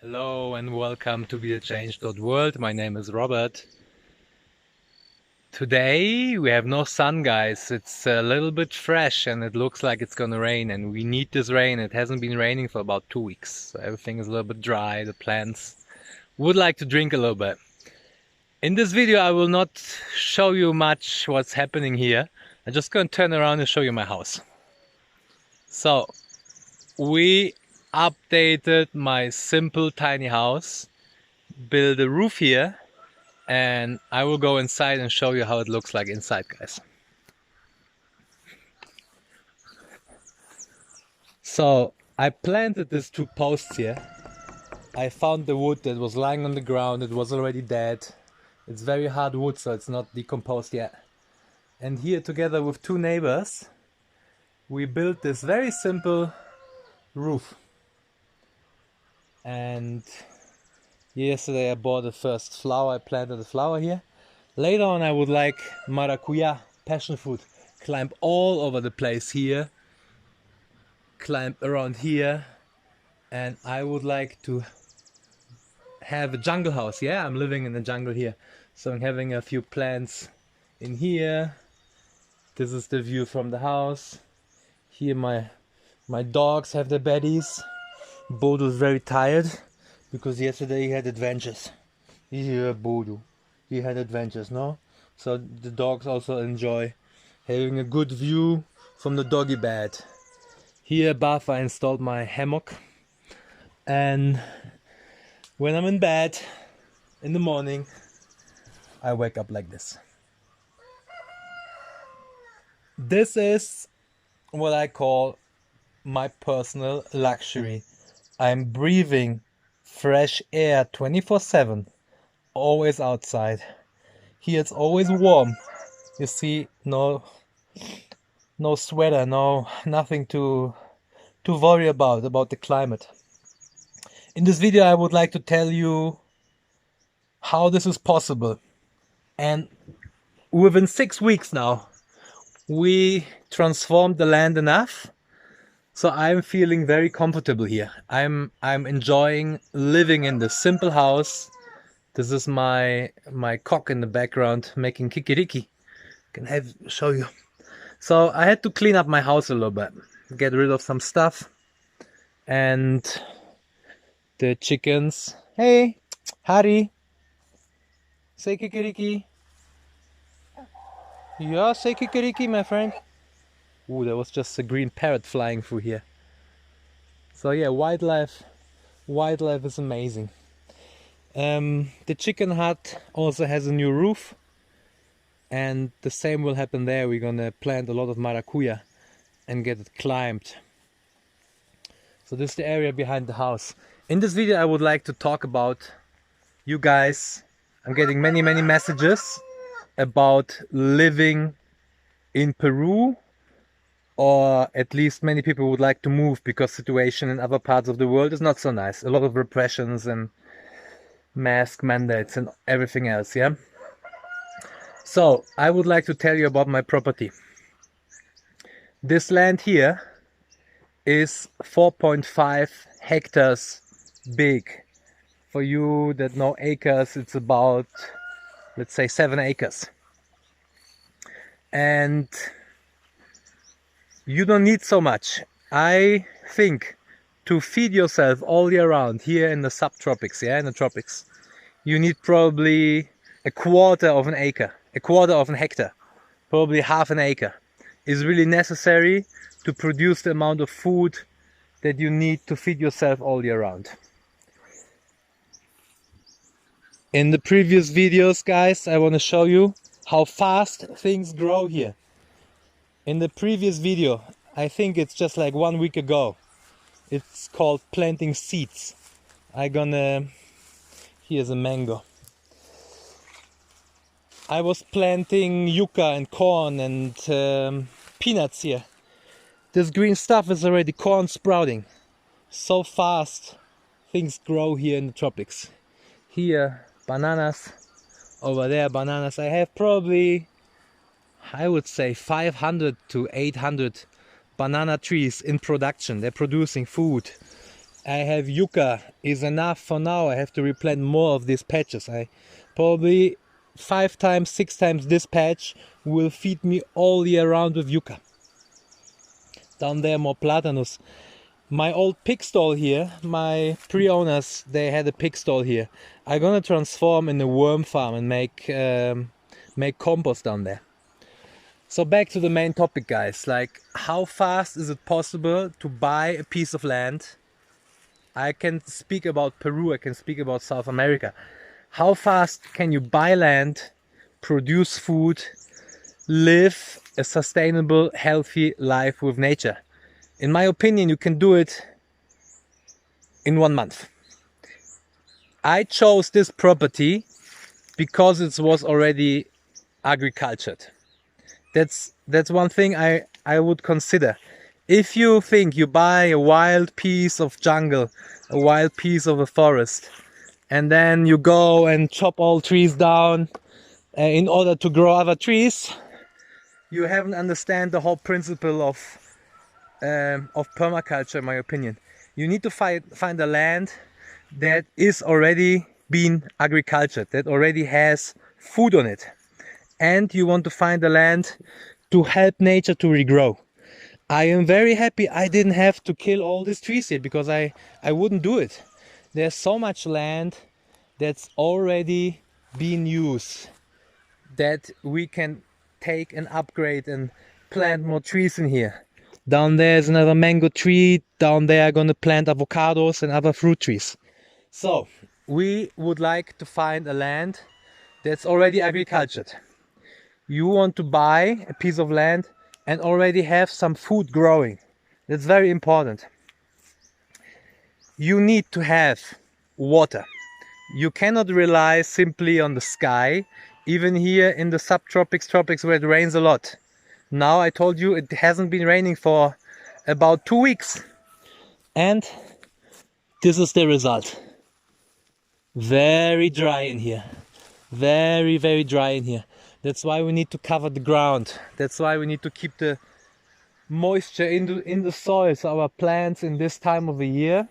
Hello and welcome to bethechange.world. My name is Robert. Today we have no sun, guys. It's a little bit fresh and it looks like it's gonna rain, and we need this rain. It hasn't been raining for about 2 weeks, so everything is a little bit dry. The plants would like to drink a little bit. In this video I will not show you much what's happening here. I'm just gonna turn around and show you my house. So we updated my simple tiny house, build a roof here, and I will go inside and show you how it looks like inside, guys. So I planted these 2 posts here. I found the wood that was lying on the ground. It was already dead. It's very hard wood, so it's not decomposed yet. And here, together with 2 neighbors, we built this very simple roof. And yesterday I bought the first flower. I planted the flower here. Later on I would like maracuya, passion fruit, climb all over the place here, climb around here, and I would like to have a jungle house. Yeah, I'm living in the jungle here, so I'm having a few plants in here. This is the view from the house. Here my dogs have their beddies. Bodo is very tired because yesterday he had adventures. Here, Bodo, he had adventures, no? So the dogs also enjoy having a good view from the doggy bed. Here above I installed my hammock, and when I'm in bed in the morning I wake up like this. This is what I call my personal luxury. I'm breathing fresh air 24/7, always outside. Here it's always warm. You see, no sweater, nothing to worry about the climate. In this video I would like to tell you how this is possible. And within 6 weeks now we transformed the land enough, so I'm feeling very comfortable here. I'm enjoying living in this simple house. This is my cock in the background making kikiriki. Can show you. So I had to clean up my house a little bit, get rid of some stuff, and the chickens. Hey, Hari, say kikiriki. Yeah, say kikiriki, my friend. Ooh, there was just a green parrot flying through here. So yeah, wildlife is amazing. The chicken hut also has a new roof, and the same will happen there. We're gonna plant a lot of maracuya and get it climbed. So this is the area behind the house. In this video I would like to talk about you guys. I'm getting many messages about living in Peru, or at least many people would like to move because situation in other parts of the world is not so nice. A lot of repressions and mask mandates and everything else, yeah? So I would like to tell you about my property. This land here is 4.5 hectares big. For you that know acres, it's about, let's say, 7 acres. And you don't need so much. I think to feed yourself all year round here in the subtropics, yeah, in the tropics, you need probably a quarter of an hectare, probably half an acre is really necessary to produce the amount of food that you need to feed yourself all year round. In the previous videos, guys, I want to show you how fast things grow here. In the previous video, I think it's just like 1 week ago, it's called planting seeds. Here's a mango. I was planting yucca and corn and peanuts here. This green stuff is already corn sprouting. So fast things grow here in the tropics. Here, bananas. Over there, bananas. I have probably, I would say, 500 to 800 banana trees in production. They're producing food. I have yucca is enough for now. I have to replant more of these patches. I probably 5 times, 6 times this patch will feed me all year round with yucca. Down there more platanus. My old pig stall here, my pre-owners, they had a pig stall here. I'm gonna transform in a worm farm and make compost down there. So back to the main topic, guys. Like, how fast is it possible to buy a piece of land? I can speak about Peru, I can speak about South America. How fast can you buy land, produce food, live a sustainable, healthy life with nature? In my opinion, you can do it in 1 month. I chose this property because it was already agricultured. That's one thing I would consider. If you think you buy a wild piece of jungle, a wild piece of a forest, and then you go and chop all trees down in order to grow other trees, you haven't understand the whole principle of permaculture, in my opinion. You need to find a land that is already been agricultured, that already has food on it. And you want to find a land to help nature to regrow. I am very happy I didn't have to kill all these trees here, because I wouldn't do it. There's so much land that's already been used that we can take and upgrade and plant more trees in here. Down there is another mango tree. Down there I'm gonna plant avocados and other fruit trees. So we would like to find a land that's already agricultured. You want to buy a piece of land and already have some food growing. That's very important. You need to have water. You cannot rely simply on the sky, even here in the subtropics, tropics, where it rains a lot. Now I told you it hasn't been raining for about 2 weeks. And this is the result. Very dry in here. Very, very dry in here. That's why we need to cover the ground. That's why we need to keep the moisture in the soil, so our plants in this time of the year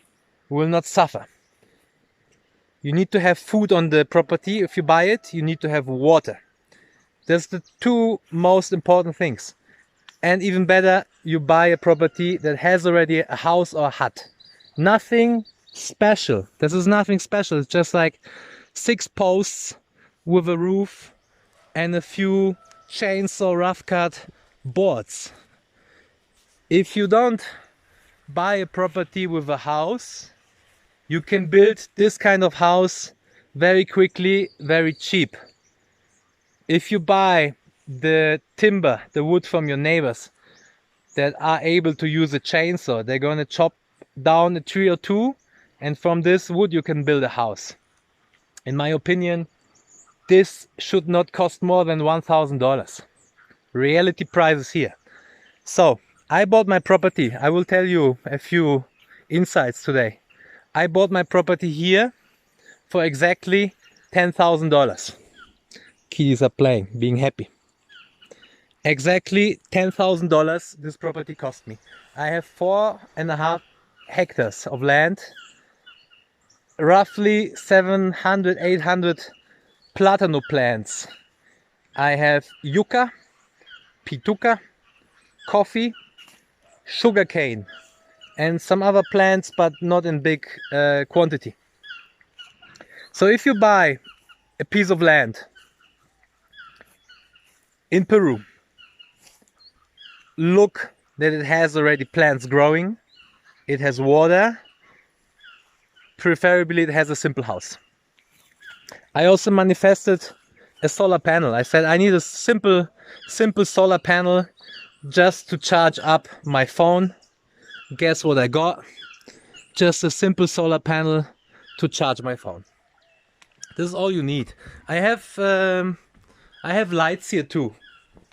will not suffer. You need to have food on the property. If you buy it, you need to have water. That's the 2 most important things. And even better, you buy a property that has already a house or a hut. Nothing special. This is nothing special. It's just like 6 posts with a roof and a few chainsaw rough cut boards. If you don't buy a property with a house, you can build this kind of house very quickly, very cheap. If you buy the timber, the wood from your neighbors that are able to use a chainsaw, they're going to chop down a tree or 2, and from this wood you can build a house. In my opinion, this should not cost more than $1,000. Reality prices here. So I bought my property. I will tell you a few insights today. I bought my property here for exactly $10,000. Kitties are playing, being happy. Exactly $10,000 this property cost me. I have 4.5 hectares of land, roughly 700, 800 platano plants. I have yucca, pituca, coffee, sugarcane, and some other plants, but not in big quantity. So if you buy a piece of land in Peru, look that it has already plants growing, it has water, preferably it has a simple house. I also manifested a solar panel. I said I need a simple solar panel just to charge up my phone. Guess what I got? Just a simple solar panel to charge my phone. This is all you need. I have lights here too.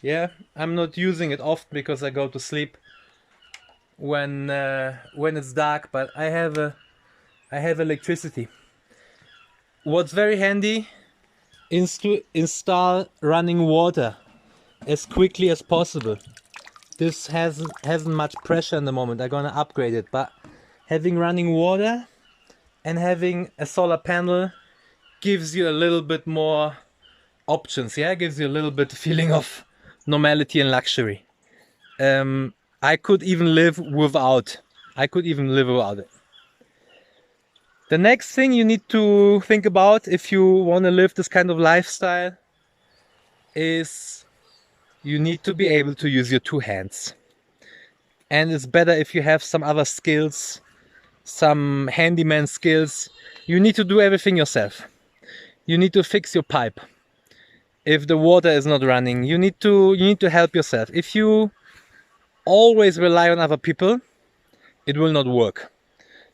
Yeah, I'm not using it often because I go to sleep when it's dark, but I have electricity. What's very handy is to install running water as quickly as possible. This hasn't much pressure in the moment. I'm gonna upgrade it, but having running water and having a solar panel gives you a little bit more options, yeah, gives you a little bit feeling of normality and luxury. I could even live without. It. The next thing you need to think about if you want to live this kind of lifestyle is you need to be able to use your two hands. And it's better if you have some other skills, some handyman skills. You need to do everything yourself. You need to fix your pipe. If the water is not running, you need to help yourself. If you always rely on other people, it will not work.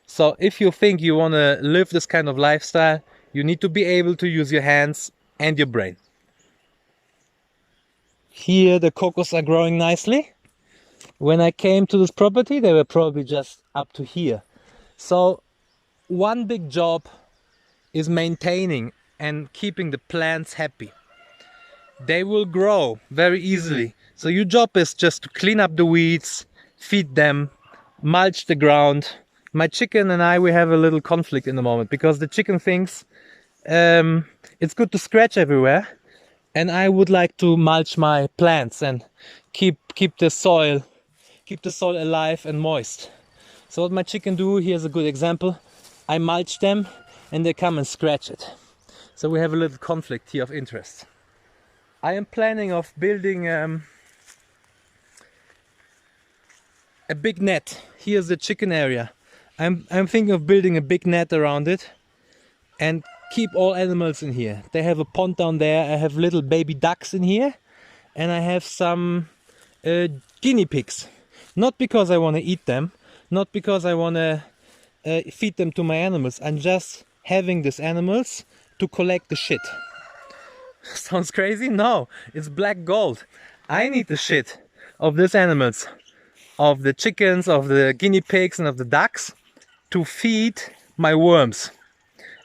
So if you think you want to live this kind of lifestyle, you need to be able to use your hands and your brain. Here the cocos are growing nicely. When I came to this property, they were probably just up to here. So one big job is maintaining and keeping the plants happy. They will grow very easily. So your job is just to clean up the weeds, feed them, mulch the ground. My chicken and I, we have a little conflict in the moment because the chicken thinks it's good to scratch everywhere, and I would like to mulch my plants and keep the soil alive and moist. So what my chicken do, here's a good example. I mulch them and they come and scratch it. So we have a little conflict here of interest. I am planning of building a big net. Here's the chicken area. I'm thinking of building a big net around it and keep all animals in here. They have a pond down there. I have little baby ducks in here, and I have some guinea pigs. Not because I want to eat them, not because I want to feed them to my animals. I'm just having these animals to collect the shit. Sounds crazy? No, it's black gold. I need the shit of these animals, of the chickens, of the guinea pigs and of the ducks to feed my worms.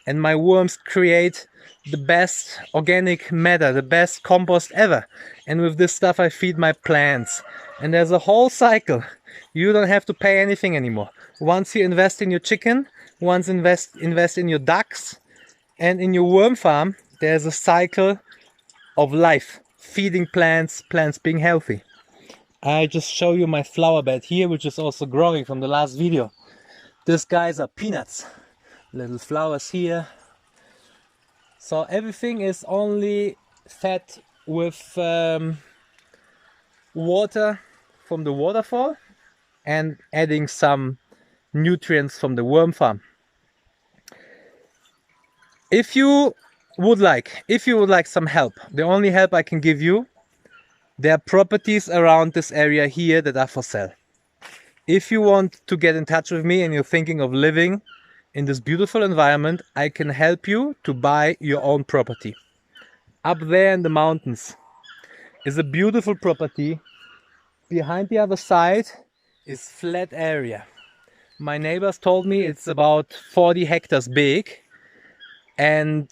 And my worms create the best organic matter, the best compost ever. And with this stuff I feed my plants. And there's a whole cycle. You don't have to pay anything anymore. Once you invest in your chicken, once invest in your ducks and in your worm farm, there's a cycle of life, feeding plants being healthy. I just show you my flower bed here, which is also growing from the last video. These guys are peanuts. Little flowers here. So everything is only fed with water from the waterfall and adding some nutrients from the worm farm. If you would like some help, the only help I can give you, there are properties around this area here that are for sale. If you want to get in touch with me and you're thinking of living in this beautiful environment, I can help you to buy your own property. Up there in the mountains is a beautiful property. Behind the other side is flat area. My neighbors told me it's about 40 hectares big, and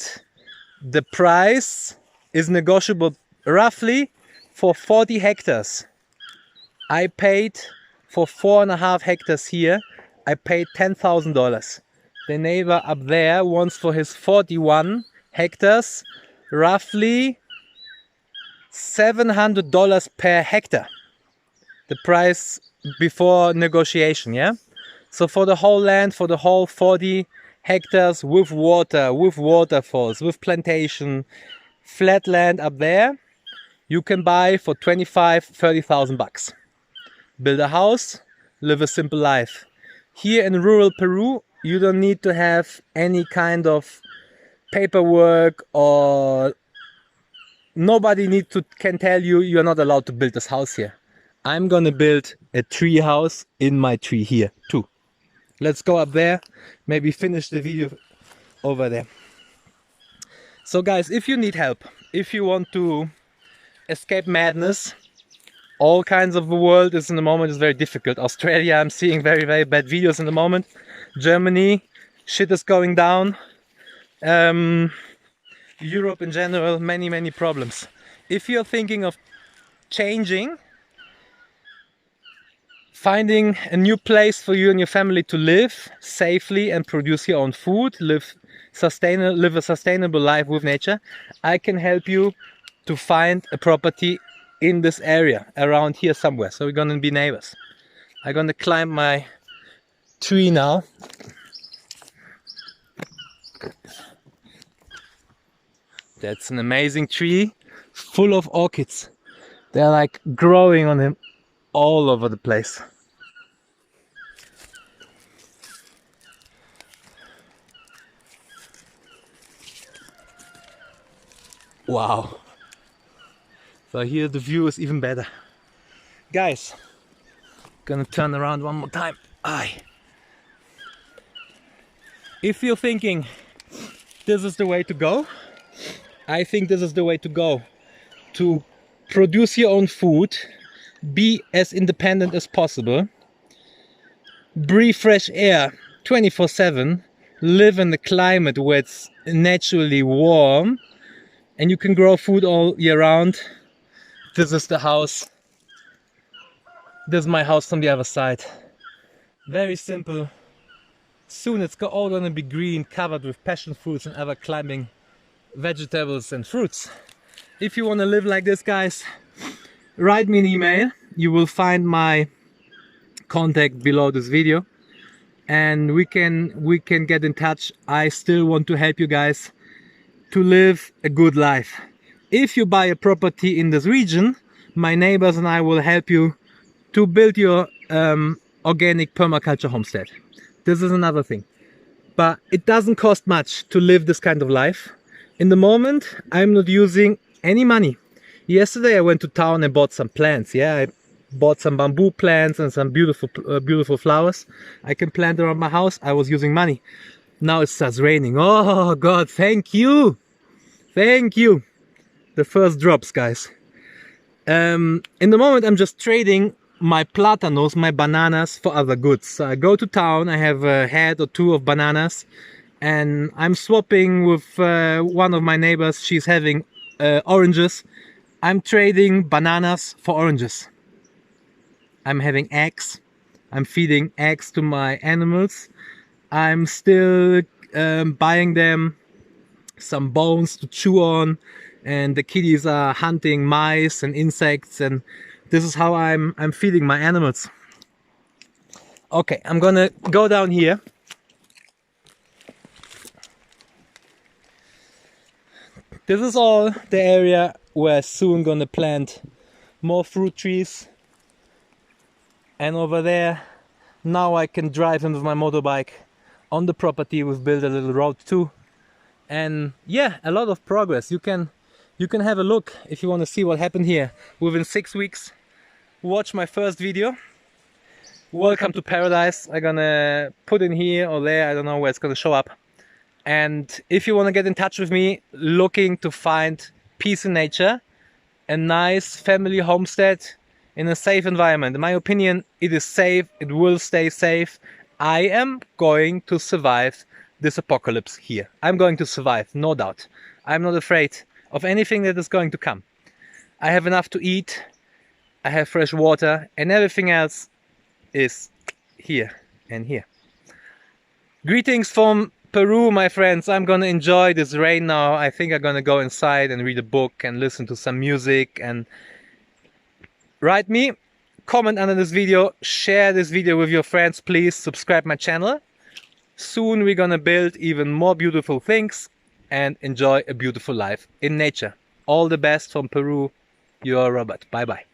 the price is negotiable roughly for 40 hectares. I paid for 4.5 hectares here, I paid $10,000. The neighbor up there wants for his 41 hectares roughly $700 per hectare. The price before negotiation, yeah? So for the whole land, for the whole 40 hectares with water, with waterfalls, with plantation, flat land up there, you can buy for 25,000-30,000 bucks. Build a house, live a simple life. Here in rural Peru, you don't need to have any kind of paperwork, or nobody can tell you you're not allowed to build this house here. I'm gonna build a tree house in my tree here too. Let's go up there, maybe finish the video over there. So guys, if you need help, if you want to escape madness, all kinds of the world is in the moment is very difficult. Australia, I'm seeing very, very bad videos in the moment. Germany, shit is going down. Europe in general, many, many problems. If you're thinking of changing finding a new place for you and your family to live safely and produce your own food, live a sustainable life with nature, I can help you to find a property in this area around here somewhere. So we're gonna be neighbors. I'm gonna climb my tree now. That's an amazing tree full of orchids. They're like growing on him all over the place. Wow. So here the view is even better. Guys, gonna turn around one more time. Aye. If you're thinking this is the way to go, I think this is the way to go. To produce your own food, be as independent as possible, breathe fresh air 24/7, live in a climate where it's naturally warm, and you can grow food all year round. This is the house. This is my house from the other side. Very simple. Soon it's all gonna be green, covered with passion fruits and other climbing vegetables and fruits. If you want to live like this, guys, write me an email. You will find my contact below this video, and we can get in touch. I still want to help you guys to live a good life. If you buy a property in this region, my neighbors and I will help you to build your organic permaculture homestead. This is another thing, but it doesn't cost much to live this kind of life. In the moment, I'm not using any money. Yesterday I went to town and bought some plants. Yeah, I bought some bamboo plants and some beautiful flowers I can plant around my house. I was using money. Now it starts raining. Oh God, thank you. Thank you. The first drops, guys. In the moment I'm just trading my platanos, my bananas, for other goods. So I go to town, I have a head or two of bananas, and I'm swapping with one of my neighbors. She's having oranges. I'm trading bananas for oranges. I'm having eggs. I'm feeding eggs to my animals. I'm still buying them some bones to chew on, and the kitties are hunting mice and insects, and this is how I'm feeding my animals. Okay, I'm gonna go down here. This is all the area where I'm soon gonna plant more fruit trees. And over there, now I can drive in with my motorbike on the property. We've built a little road too. And yeah, a lot of progress. You can have a look if you want to see what happened here within 6 weeks. Watch my first video. Welcome to paradise. I'm gonna put in here or there, I don't know where it's gonna show up. And if you want to get in touch with me, looking to find peace in nature, a nice family homestead in a safe environment. In my opinion, it is safe, it will stay safe. I am going to survive this apocalypse here. I'm going to survive, no doubt. I'm not afraid of anything that is going to come. I have enough to eat, I have fresh water, and everything else is here and here. Greetings from Peru, my friends. I'm gonna enjoy this rain now. I think I'm gonna go inside and read a book and listen to some music. And write me, comment under this video, share this video with your friends, please subscribe my channel. Soon we're gonna build even more beautiful things and enjoy a beautiful life in nature. All the best from Peru, your Robert. Bye bye.